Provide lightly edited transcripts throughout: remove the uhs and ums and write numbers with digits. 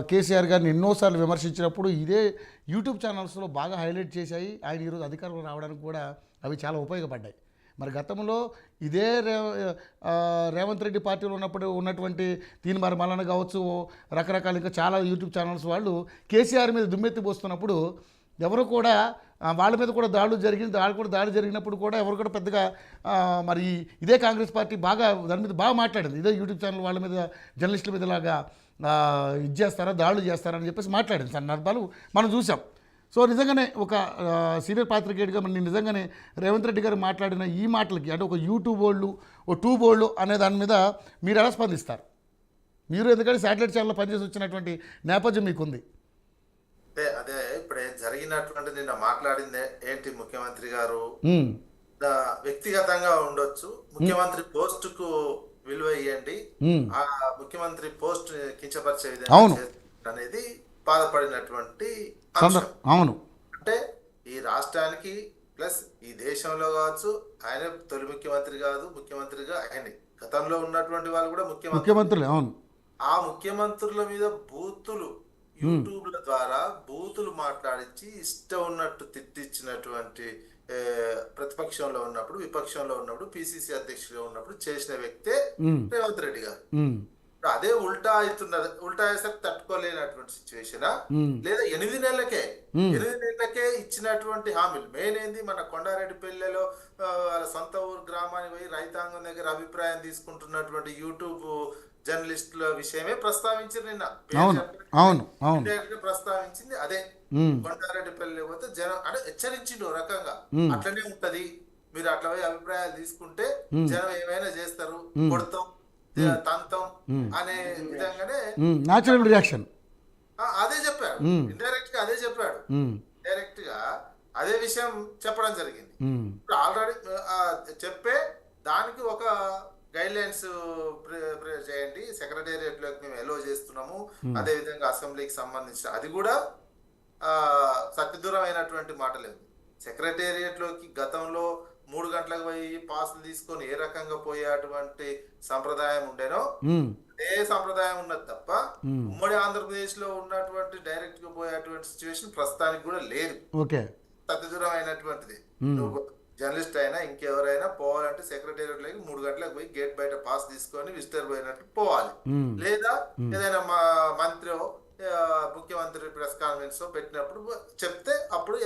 కేసీఆర్ గారిని ఎన్నోసార్లు విమర్శించినప్పుడు ఇదే యూట్యూబ్ ఛానల్స్లో బాగా హైలైట్ చేశాయి. ఆయన ఈరోజు అధికారంలో రావడానికి కూడా అవి చాలా ఉపయోగపడ్డాయి. మరి గతంలో ఇదే రేవంత్ రెడ్డి పార్టీలో ఉన్నప్పుడు ఉన్నటువంటి తీన్మార్ మల్లన్న కావచ్చు, రకరకాల ఇంకా చాలా యూట్యూబ్ ఛానల్స్ వాళ్ళు కేసీఆర్ మీద దుమ్మెత్తి పోస్తున్నప్పుడు ఎవరు కూడా వాళ్ళ మీద కూడా దాడులు జరిగింది. దాడి జరిగినప్పుడు కూడా ఎవరు కూడా పెద్దగా మరి ఇదే కాంగ్రెస్ పార్టీ బాగా దాని మీద బాగా మాట్లాడింది. ఇదే యూట్యూబ్ ఛానల్ వాళ్ళ మీద జర్నలిస్టుల మీద లాగా ఇది చేస్తారా, దాడులు చేస్తారని చెప్పేసి మాట్లాడింది సందర్భాలు మనం చూసాం. సో నిజంగానే ఒక సీనియర్ పాత్రికేయుడిగా మనం నిజంగానే రేవంత్ రెడ్డి గారు మాట్లాడిన ఈ మాటలకి, అంటే ఒక యూట్యూబ్ వాళ్ళు ఓ ట్యూబ్ వాళ్ళు అనే దాని మీద మీరు ఎలా స్పందిస్తారు? మీరు ఎందుకంటే శాటిలైట్ ఛానల్లో పనిచేసి వచ్చినటువంటి నేపథ్యం మీకుంది. అదే ఇప్పుడే జరిగినటువంటి నిన్న మాట్లాడిందే ఏంటి, ముఖ్యమంత్రి గారు వ్యక్తిగతంగా ఉండొచ్చు, ముఖ్యమంత్రి పోస్ట్ కు విలువ ఇవ్వండి, ఆ ముఖ్యమంత్రి పోస్ట్ కించపరిచే విధంగా అనేది బాధపడినటువంటి అంశం. అవును, అంటే ఈ రాష్ట్రానికి ప్లస్ ఈ దేశంలో కావచ్చు, ఆయన తొలి ముఖ్యమంత్రి కాదు, ముఖ్యమంత్రిగా ఆయన గతంలో ఉన్నటువంటి వాళ్ళు కూడా ముఖ్యమంత్రులు. అవును, ఆ ముఖ్యమంత్రుల మీద బూతులు యూట్యూబ్ల ద్వారా బూతులు మాట్లాడించి ఇష్టం ఉన్నట్టు తిట్టించినటువంటి ప్రతిపక్షంలో ఉన్నప్పుడు, విపక్షంలో ఉన్నప్పుడు, పిసిసి అధ్యక్షుడిగా ఉన్నప్పుడు చేసిన వ్యక్తే రేవంత్ రెడ్డి గారు. అదే ఉల్టా అయ్యేసరికి తట్టుకోలేనటువంటి సిచ్యువేషన్, లేదా 8 నెలలకే ఇచ్చినటువంటి హామీలు. మెయిన్ ఏంది, మన కొండారెడ్డిపల్లెలో వాళ్ళ సొంత ఊరు గ్రామానికి పోయి రైతాంగం దగ్గర అభిప్రాయం తీసుకుంటున్నటువంటి యూట్యూబ్ జర్నలిస్టుల విషయమే ప్రస్తావించారు నిన్న. ప్రస్తావించింది అదే. కొండారెడ్డిపల్లి పోతే జనం అంటే హెచ్చరించిండు రకంగా, అట్లనే ఉంటది, మీరు అట్లా పోయి అభిప్రాయాలు తీసుకుంటే జనం ఏమైనా చేస్తారు, కొడతాం తంతం అనే విధంగానే న్యాచురల్ రియాక్షన్ అదే చెప్పాడు. ఇండైరెక్ట్ గా అదే చెప్పాడు, డైరెక్ట్ గా అదే విషయం చెప్పడం జరిగింది. ఇప్పుడు ఆల్రెడీ చెప్పే దానికి ఒక గైడ్ లైన్స్ ప్రిపేర్ చేయండి, సెక్రటేరియట్ లోకి మేము ఎలో చేస్తున్నాము, అదే విధంగా అసెంబ్లీకి సంబంధించిన అది కూడా సత్యదూరం అయినటువంటి మాట లేదు. సెక్రటేరియట్ లోకి గతంలో 3 గంటలకు పోయి పాసులు తీసుకొని ఏ రకంగా పోయేటువంటి సంప్రదాయం ఉండేనో అదే సంప్రదాయం ఉన్నది తప్ప ఉమ్మడి ఆంధ్రప్రదేశ్ లో ఉన్నటువంటి డైరెక్ట్ గా పోయేటువంటి సిచ్యువేషన్ ప్రస్తుతానికి కూడా లేదు. సత్యదూరం అయినటువంటిది. జర్నలిస్ట్ అయినా ఇంకెవరైనా పోవాలంటే సెక్రటేరియట్ లోకి 3 గంటలకు పోయి గేట్ బయట పాస్ తీసుకొని విజిటర్ పోయినట్టు పోవాలి. లేదా ఏదైనా మంత్రి ముఖ్యమంత్రి ప్రెస్ కాన్ఫరెన్స్ పెట్టినప్పుడు చెప్తే అప్పుడు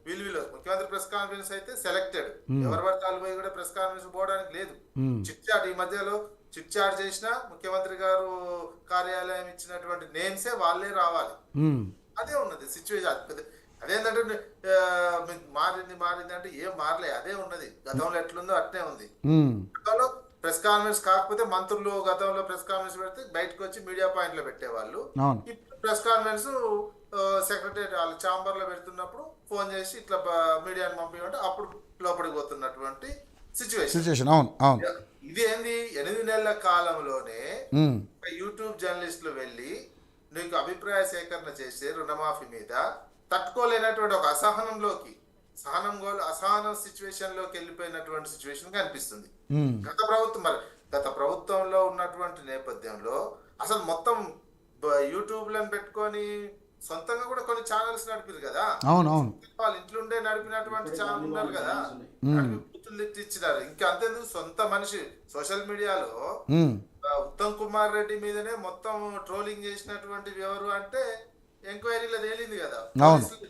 విలువలో ముఖ్యమంత్రి ప్రెస్ కాన్ఫరెన్స్ అయితే సెలెక్టెడ్, ఎవరి వర్గాలు పోయి కూడా ప్రెస్ కాన్ఫరెన్స్ పోవడానికి లేదు. చిట్ చాట్ ఈ మధ్యలో చిట్ చాట్ చేసిన ముఖ్యమంత్రి గారు కార్యాలయం ఇచ్చినటువంటి నేమ్సే వాళ్ళే రావాలి. అదే ఉన్నది సిచ్యువేషన్. అదేంటంటే మారింది అంటే ఏం మారలే, అదే ఉన్నది. గతంలో ఎట్లుందో అట్నే ఉంది. గతంలో ప్రెస్ కాన్ఫరెన్స్ కాకపోతే మంత్రులు గతంలో ప్రెస్ కాన్ఫరెన్స్ పెడితే బయటకు వచ్చి మీడియా పాయింట్ లో పెట్టేవాళ్ళు. ఇప్పుడు ప్రెస్ కాన్ఫరెన్స్ సెక్రటరీ వాళ్ళ ఛాంబర్ లో పెడుతున్నప్పుడు ఫోన్ చేసి ఇట్లా మీడియాని పంపించమంటే అప్పుడు లోపలికి పోతున్నటువంటి సిచ్యువేషన్. ఇది ఏంది, 8 నెలల కాలంలోనే యూట్యూబ్ జర్నలిస్టులు వెళ్ళి నీకు అభిప్రాయ సేకరణ చేసి రుణమాఫీ మీద తట్టుకోలేనటువంటి ఒక అసహనం సిచ్యువేషన్ లోకి వెళ్ళిపోయినటువంటి సిచ్యువేషన్ కనిపిస్తుంది. గత ప్రభుత్వంలో ఉన్నటువంటి నేపథ్యంలో అసలు మొత్తం యూట్యూబ్ లను పెట్టుకొని సొంతంగా కూడా కొన్ని ఛానల్స్ నడిపారు కదా. వాళ్ళ ఇంట్లోండే నడిపినటువంటి ఛానల్ ఉన్నారు కదా, ఇచ్చినారు. ఇంకా అంతేందుకు సొంత మనిషి సోషల్ మీడియాలో ఉత్తమ్ కుమార్ రెడ్డి మీదనే మొత్తం ట్రోలింగ్ చేసినటువంటి ఎవరు అంటే ఎంక్వైరీలో తేలింది కదా.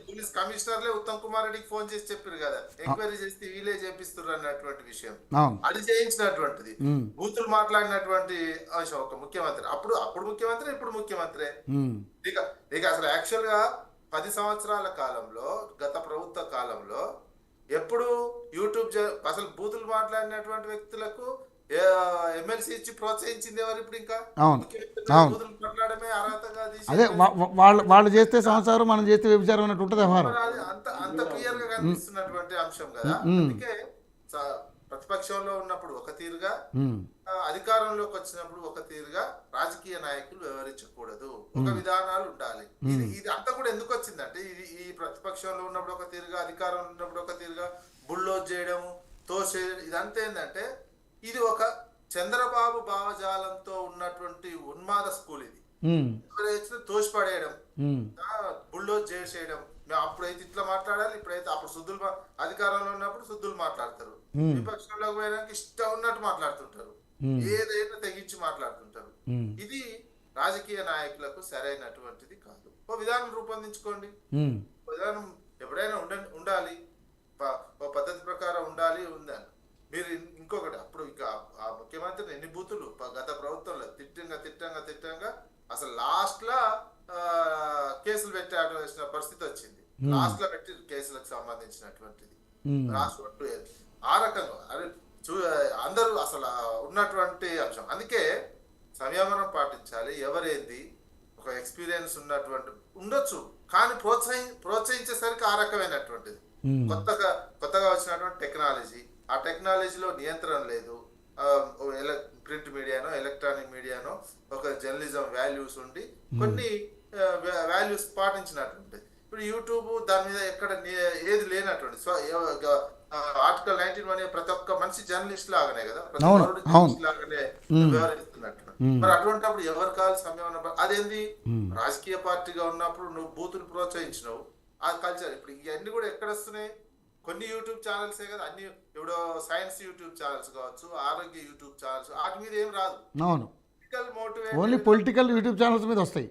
పోలీస్ కమిషనర్లే ఉత్తమ్ కుమార్ రెడ్డికి ఫోన్ చేసి చెప్పారు కదా, ఎంక్వైరీ చేస్తే వీళ్ళే చేపిస్తున్నారు అన్నటువంటి విషయం. అది చేయించినటువంటిది బూతులు మాట్లాడినటువంటి అంశం ఒక ముఖ్యమంత్రి. అప్పుడు ముఖ్యమంత్రి, ఇప్పుడు ముఖ్యమంత్రి. ఇక అసలు యాక్చువల్ గా 10 సంవత్సరాల కాలంలో, గత ప్రభుత్వ కాలంలో ఎప్పుడు యూట్యూబ్ అసలు బూతులు మాట్లాడినటువంటి వ్యక్తులకు ఎమ్మెల్సీ ఇచ్చి ప్రోత్సహించింది ఎవరు? ఇప్పుడు ఇంకా మాట్లాడమే అర్హతగా అదే వాళ్ళు చేస్తే సంవత్సరం, మనం చేస్తే వ్యభిచారం అన్నట్టు ఉంటుంది. అంత క్లియర్ గా కనిపిస్తున్నటువంటి అంశం కదా. అందుకే ప్రతిపక్షంలో ఉన్నప్పుడు ఒక తీరుగా, అధికారంలోకి వచ్చినప్పుడు ఒక తీరుగా రాజకీయ నాయకులు వ్యవహరించకూడదు, ఒక విధానాలు ఉండాలి. ఇది అంతా కూడా ఎందుకు వచ్చిందంటే ఈ ప్రతిపక్షంలో ఉన్నప్పుడు ఒక తీరుగా, అధికారంలో ఉన్నప్పుడు ఒక తీరుగా బుల్డోజ్ చేయడము, తోసేయడం, ఇదంతా ఏంటంటే ఇది ఒక చంద్రబాబు భావజాలంతో ఉన్నటువంటి ఉన్మాద స్కూల్. ఇది పడేయడం, ఉమ్, బుల్డోజ్ చేసేయడం. మేము అప్పుడైతే ఇట్లా మాట్లాడాలి, ఇప్పుడైతే అప్పుడు అధికారంలో ఉన్నప్పుడు శుద్ధులు మాట్లాడతారు, విపక్షంలోకి పోయినాక ఇష్టం ఉన్నట్టు మాట్లాడుతుంటారు, ఏదైనా తెగించి మాట్లాడుతుంటారు. ఇది రాజకీయ నాయకులకు సరైనటువంటిది కాదు. ఓ విధానం రూపొందించుకోండి, విధానం ఎప్పుడైనా ఉండాలి, ఓ పద్ధతి ప్రకారం ఉండాలి. మీరు ఇంకొకటి, అప్పుడు ఇక ఆ ముఖ్యమంత్రిని ఎన్ని బూతులు గత ప్రభుత్వంలో తిట్టంగా అసలు లాస్ట్ లా కేసులు పెట్టాల్సిన పరిస్థితి వచ్చింది. లాస్ట్ లో పెట్టి కేసులకు సంబంధించినటువంటిది రాష్ట్ర ఆ రకంగా అందరూ అసలు ఉన్నటువంటి అంశం. అందుకే సంయమనం పాటించాలి. ఎవరేంది ఒక ఎక్స్పీరియన్స్ ఉన్నటువంటి ఉండొచ్చు, కానీ ప్రోత్సహించేసరికి ఆ రకమైనటువంటిది కొత్తగా వచ్చినటువంటి టెక్నాలజీ, ఆ టెక్నాలజీలో నియంత్రణ లేదు. ప్రింట్ మీడియానో ఎలక్ట్రానిక్ మీడియానో ఒక జర్నలిజం వాల్యూస్ ఉండి కొన్ని వాల్యూస్ పాటించినటువంటిది. ఇప్పుడు యూట్యూబ్ దాని మీద ఎక్కడ ఏది లేనటువంటి ఆర్టికల్ 19 అనే ప్రతి ఒక్క మనిషి జర్నలిస్ట్ లాగానే కదా, ప్రతి ఒక్కరు జర్నలిస్ట్ లాగానే వ్యవహరిస్తున్నట్టు. మరి అటువంటిప్పుడు ఎవరు కావాలి సంయమనం? అదేంది, రాజకీయ పార్టీగా ఉన్నప్పుడు నువ్వు బూతులు ప్రోత్సహించినవు, ఆ కల్చర్ ఇప్పుడు ఇవన్నీ కూడా ఎక్కడ వస్తున్నాయి? కొన్ని యూట్యూబ్ ఛానల్సే కదా, అన్ని ఇప్పుడు సైన్స్ యూట్యూబ్ ఛానల్స్ కావచ్చు, ఆరోగ్య యూట్యూబ్ ఛానల్స్, వాటి మీద ఏం రాదు. అవును, only motivated political YouTube channels మీద వస్తాయి.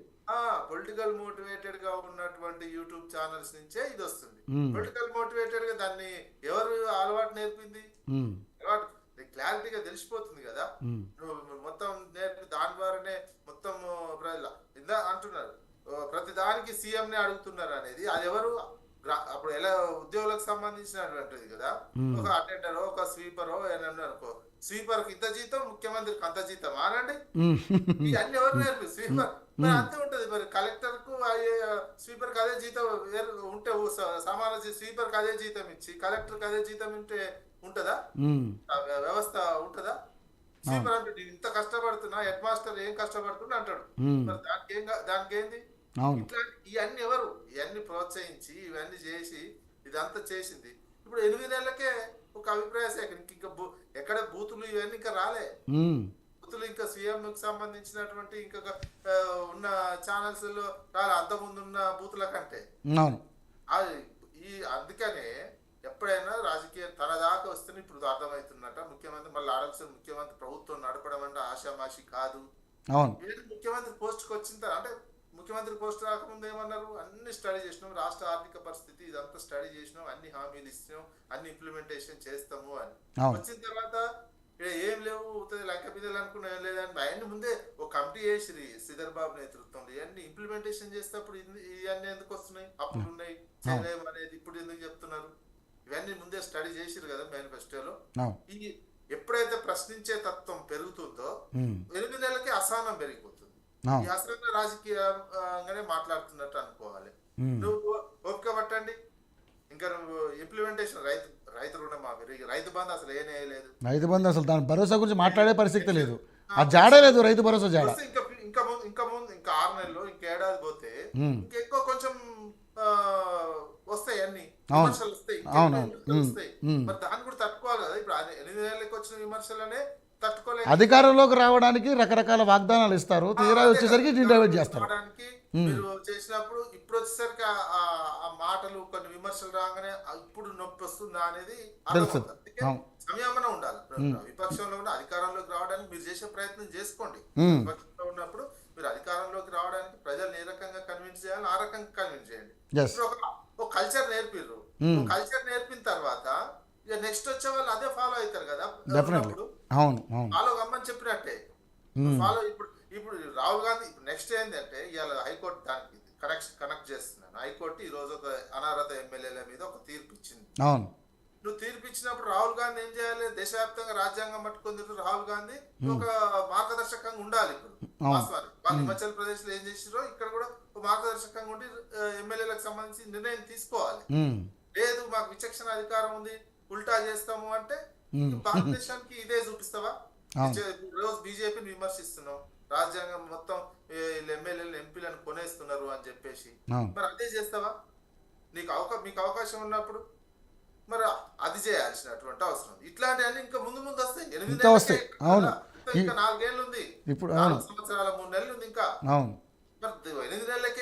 పొలిటికల్ మోటివేటెడ్ గా ఉన్నటువంటి యూట్యూబ్ ఛానల్స్ నుంచే ఇది వస్తుంది. పొలిటికల్ మోటివేటెడ్ గా దాన్ని ఎవరు అలవాటు నేర్పింది? అలవాటు క్లారిటీగా తెలిసిపోతుంది కదా, నువ్వు మొత్తం నేర్పి దాని ద్వారానే మొత్తం ఇందా అంటున్నారు ప్రతి దానికి సీఎం ని అడుగుతున్నారు అనేది. అది ఎవరు? అప్పుడు ఎలా ఉద్యోగులకు సంబంధించినటువంటిది కదా. ఒక అటెండర్, ఒక స్వీపర్ అనుకో, స్వీపర్ కి ఇంత జీతం, ముఖ్యమంత్రికి అంత జీతం అనండి. ఇవన్నీ ఎవరు నేర్పి? స్వీపర్ మరి అంతే ఉంటది. మరి కలెక్టర్ కు స్వీపర్ కి అదే జీతం ఉంటే సమాన స్వీపర్ కి అదే జీతం ఇచ్చి కలెక్టర్ కి అదే జీతం ఉంటే ఉంటదా? వ్యవస్థ ఉంటదా? స్వీపర్ అంటే ఇంత కష్టపడుతున్నా, హెడ్ మాస్టర్ ఏం కష్టపడుతున్నా అంటాడు. మరి దానికి ఏంది? ఇట్లాంటి ఇవన్నీ ఎవరు? ఇవన్నీ ప్రోత్సహించి ఇవన్నీ చేసి ఇదంతా చేసింది. ఇప్పుడు 8 నెలలకే ఒక అభిప్రాయ సేకరణ, ఇంకా ఎక్కడ బూతులు ఇవన్నీ ఇంకా రాలే. బూతులు ఇంకా సీఎం కి సంబంధించినటువంటి ఇంకా ఉన్న ఛానల్స్ లో రాలే, అంతకుముందు ఉన్న బూతుల కంటే. అందుకనే ఎప్పుడైనా రాజకీయం తన దాకా వస్తేనే ఇప్పుడు అర్థమవుతున్నట్ట. ముఖ్యమంత్రి మళ్ళీ ఆడాల్సిన ముఖ్యమంత్రి ప్రభుత్వం నడపడం అంటే ఆషామాషి కాదు. ముఖ్యమంత్రి పోస్ట్కి వచ్చిన అంటే ముఖ్యమంత్రి పోస్ట్ రాకముందు ఏమన్నారు? అన్ని స్టడీ చేసినాం, రాష్ట్ర ఆర్థిక పరిస్థితి ఇదంతా స్టడీ చేసినాం, అన్ని హామీలు ఇచ్చినాం, అన్ని ఇంప్లిమెంటేషన్ చేస్తాము అని. వచ్చిన తర్వాత ఏం లేవు, లంక బిడ్డలు అనుకున్నా ఏం లేదని ఆయన్ని ముందే ఒక కమిటీ వేసి శ్రీధర్ బాబు నేతృత్వంలో ఇవన్నీ ఇంప్లిమెంటేషన్ చేసేటప్పుడు ఇవన్నీ ఎందుకు వస్తున్నాయి? అప్పుడు ఉన్నాయి చేయలేము అనేది ఇప్పుడు ఎందుకు చెప్తున్నారు? ఇవన్నీ ముందే స్టడీ చేసిరు కదా మేనిఫెస్టోలో. ఈ ఎప్పుడైతే ప్రశ్నించే తత్వం పెరుగుతుందో 8 నెలలకి అసహనం పెరిగిపోతుంది. ఈ అసహన రాజకీయంగానే మాట్లాడుతున్నట్టు అనుకోవాలి. నువ్వు ఓపిక పట్టండి, ఇంకా నువ్వు ఇంప్లిమెంటేషన్ రైతు రుణమాఫీ, రైతు బంధు అసలు ఏం వేయలేదు. రైతు బంధు అసలు దాని భరోసా గురించి మాట్లాడే పరిస్థితి లేదు. ఆ జాడే లేదు, రైతు భరోసా జాడ. ఇంకా 6 నెలలు ఇంకేడాది పోతే ఇంకెక్కువ కొంచెం వస్తాయి, అన్ని విమర్శలు వస్తాయి. మరి దాన్ని కూడా తట్టుకోవాలి కదా. ఇప్పుడు 8 నెలలకు వచ్చిన విమర్శలనే తట్టుకోలేదు. అధికారంలోకి రావడానికి రకరకాల వాగ్దానాలు ఇస్తారు, తీరా వచ్చేసరికి డైవర్ట్ చేస్తారు. మీరు చేసినప్పుడు ఇప్పుడు వచ్చేసరికి ఆ మాటలు కొన్ని విమర్శలు రాగానే ఇప్పుడు నొప్పి వస్తుందా అనేది సంయమనం ఉండాలి. విపక్షంలో ఉన్న అధికారంలోకి రావడానికి మీరు చేసే ప్రయత్నం చేసుకోండి. విపక్షంలో ఉన్నప్పుడు మీరు అధికారంలోకి రావడానికి ప్రజలు ఏ రకంగా కన్విన్స్ చేయాలి, ఆ రకంగా కన్విన్స్ చేయండి. ఇప్పుడు ఒక కల్చర్ నేర్పిర్రు, కల్చర్ నేర్పిన తర్వాత ఇక నెక్స్ట్ వచ్చే వాళ్ళు అదే ఫాలో అవుతారు కదా. ఫాలో కమ్మని చెప్పినట్టే ఫాలో. ఇప్పుడు రాహుల్ గాంధీ ఇప్పుడు నెక్స్ట్ ఏంటంటే ఇవాళ హైకోర్టు దానికి కనెక్ట్ చేస్తున్నాను. హైకోర్టు ఈ రోజు ఒక అనర్హత ఎమ్మెల్యేల మీద ఒక తీర్పు ఇచ్చింది. నువ్వు తీర్పు ఇచ్చినప్పుడు రాహుల్ గాంధీ ఏం చేయాలి? దేశవ్యాప్తంగా రాజ్యాంగం పట్టుకుంది రాహుల్ గాంధీ ఒక మార్గదర్శకంగా ఉండాలి. ఇప్పుడు వాస్తవానికి వాళ్ళు హిమాచల్ ప్రదేశ్ లో ఏం చేసిరో ఇక్కడ కూడా ఒక మార్గదర్శకంగా ఉండి ఎమ్మెల్యేలకు సంబంధించి నిర్ణయం తీసుకోవాలి. లేదు మాకు విచక్షణ అధికారం ఉంది, ఉల్టా చేస్తాము అంటే భారతదేశానికి ఇదే చూపిస్తావా? రోజు బీజేపీని విమర్శిస్తున్నావు, రాజ్యాంగం మొత్తం ఎమ్మెల్యేలు ఎంపీలను కొనేస్తున్నారు అని చెప్పేసి, మరి అదే చేస్తావా? మీకు అవకాశం ఉన్నప్పుడు మరి అది చేయాల్సినటువంటి అవసరం. ఇట్లాంటివన్నీ ఇంకా ముందు వస్తాయి. 8 ఇంకా 4 ఏళ్ళు ఉంది, 4 సంవత్సరాల 3 నెలలు ఉంది ఇంకా. మరి 8 నెలలకే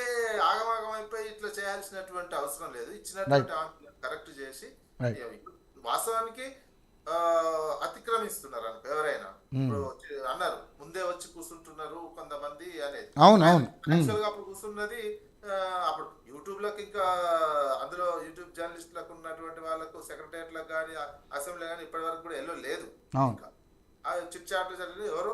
చేయాల్సినటువంటి అవసరం లేదు. ఇచ్చినటువంటి హామీలను కరెక్ట్ చేసి రైట్. వాస్తవానికి అతిక్రమిస్తున్నారు అనుకో ఎవరైనా. ఇప్పుడు అన్నారు ముందే వచ్చి కూర్చుంటున్నారు కొంతమంది అనేది. అవును అవును. యాక్చువల్ గా అప్పుడు కూర్చున్నది అప్పుడు యూట్యూబ్ లకు ఇంకా అందులో యూట్యూబ్ జర్నలిస్టులకు ఉన్నటువంటి వాళ్ళకు సెక్రటరియట్లకు కానీ అసెంబ్లీ కానీ ఇప్పటి వరకు కూడా ఎల్లో లేదు. అవును. ఇంకా ఆ చిట్ చాట్ జరిగింది ఎవరు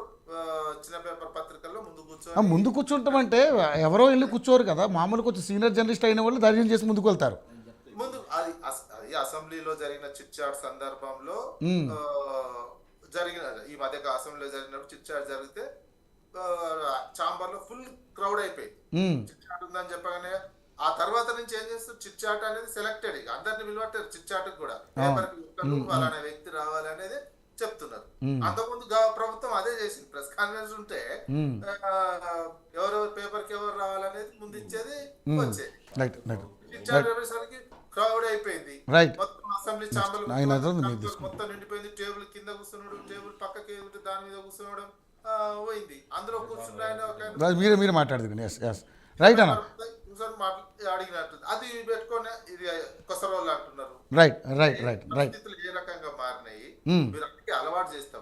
చిన్న పేపర్ పత్రికల్లో ముందు ఆ, కూర్చొని ముందు కూర్చుంటామంటే ఎవరో వెళ్ళి కూర్చోరు కదా, మామూలు కొంచెం సీనియర్ జర్నలిస్ట్ అయిన వాళ్ళు ధైర్యం చేసి ముందుకు వెళ్తారు. ముందు అది అసెంబ్లీలో జరిగిన చిట్ చాట్ సందర్భంలో ఆ, జరిగిన ఈ మధ్య అసెంబ్లీలో జరిగినప్పుడు చిట్ చాట్ జరిగితే చాంబర్ లో ఫుల్ క్రౌడ్ అయిపోయింది. చిట్ చాట్ ఉందని చెప్పగానే ఆ తర్వాత నుంచి ఏం చేస్తారు, చిట్ చాట్ అనేది సెలెక్టెడ్, ఇక అందరిని పిలవట్టారు చిట్ చాట్ కూడా, పేపర్ వాళ్ళనే వ్యక్తి రావాలి అనేది చెప్తున్నారు. అంతకుముందు ప్రభుత్వం అదే చేసింది. ప్రెస్ కాన్ఫరెన్స్ ఉంటే ఎవరెవరు పేపర్ కి ఎవరు రావాలనేది ముందు ఇచ్చేది వచ్చేది. రైట్ రైట్ చిట్ చాట్ వచ్చేసరికి క్రౌడ్ అయిపోయింది. రైట్. మొత్తం అసెంబ్లీ ఛాంబర్ మొత్తం నిండిపోయింది. టేబుల్ కింద కూర్చున్నాడు, టేబుల్ పక్కకి ఉంటే దాని మీద కూర్చోవడం పోయింది. అందులో కూర్చుంటే ఆయన మీరు మాట్లాడదు. ఎస్ ఎస్ రైట్ అన్న. అడిగినట్టు అది పెట్టుకొని ఇది కొసరోళ్ళు అంటున్నారు. Right right right right. పరిస్థితులు ఏ రకంగా మారినాయి, మీరు అక్కడికి అలవాటు చేస్తే